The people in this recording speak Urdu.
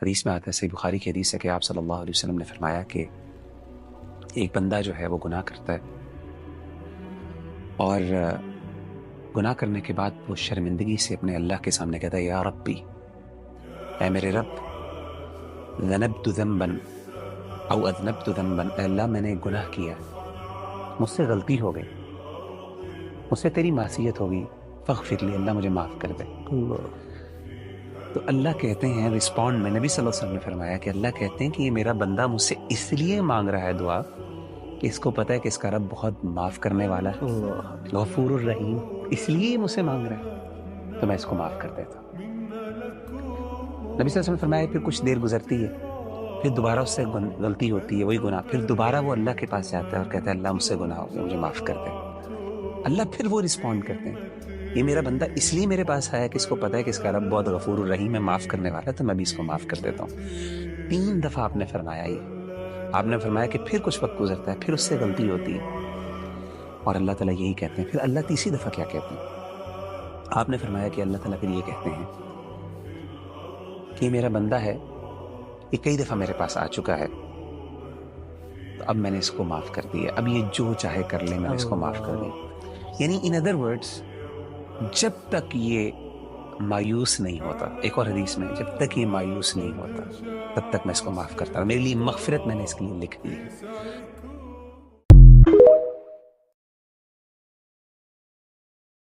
حدیث میں آتا ہے، صحیح بخاری کی حدیث ہے کہ آپ صلی اللہ علیہ وسلم نے فرمایا کہ ایک بندہ جو ہے وہ گناہ کرتا ہے اور گناہ کرنے کے بعد وہ شرمندگی سے اپنے اللہ کے سامنے کہتا ہے یا ربی، اے میرے رب، ذنبت ذنبا او اذنبت ذنبا، اے اللہ میں نے گناہ کیا، مجھ سے غلطی ہو گئی، مجھ سے تیری معصیت ہو گئی، فاغفر لی، اللہ مجھے معاف کر دے۔ تو اللہ کہتے ہیں رسپونڈ میں، نبی صلی اللہ علیہ وسلم نے فرمایا کہ اللہ کہتے ہیں کہ یہ میرا بندہ مجھ سے اس لیے مانگ رہا ہے دعا کہ اس کو پتہ ہے کہ اس کا رب بہت معاف کرنے والا ہے، غفور الرحیم، اس لیے مجھ سے مانگ رہا ہے تو میں اس کو معاف کر دیتا ہوں۔ نبی صلی اللہ علیہ وسلم نے فرمایا پھر کچھ دیر گزرتی ہے، پھر دوبارہ اس سے غلطی ہوتی ہے، وہی گناہ، پھر دوبارہ وہ اللہ کے پاس جاتا ہے اور کہتا ہے اللہ مجھ سے گناہ ہو گیا، مجھے معاف کر دے۔ اللہ پھر وہ رسپونڈ کرتے ہیں، یہ میرا بندہ اس لیے میرے پاس آیا کہ اس کو پتہ ہے کہ اس کا رب بہت غفور الرحیم ہے، معاف کرنے والا ہے، تو میں بھی اس کو معاف کر دیتا ہوں۔ 3 دفعہ آپ نے فرمایا یہ، آپ نے فرمایا کہ پھر کچھ وقت گزرتا ہے، پھر اس سے غلطی ہوتی ہے اور اللہ تعالیٰ یہی کہتے ہیں۔ پھر اللہ تیسری دفعہ کیا کہتے ہیں؟ آپ نے فرمایا کہ اللہ تعالیٰ پھر یہ کہتے ہیں کہ یہ میرا بندہ ہے، یہ کئی دفعہ میرے پاس آ چکا ہے، تو اب میں نے اس کو معاف کر دیا، اب یہ جو چاہے کر لے، میں نے اس کو معاف کر دیا۔ یعنی ان ادر ورڈز، جب تک یہ مایوس نہیں ہوتا، ایک اور حدیث میں جب تک یہ مایوس نہیں ہوتا تب تک میں اس کو معاف کرتا ہوں، میرے لیے مغفرت میں نے اس کے لیے لکھ دی ہے۔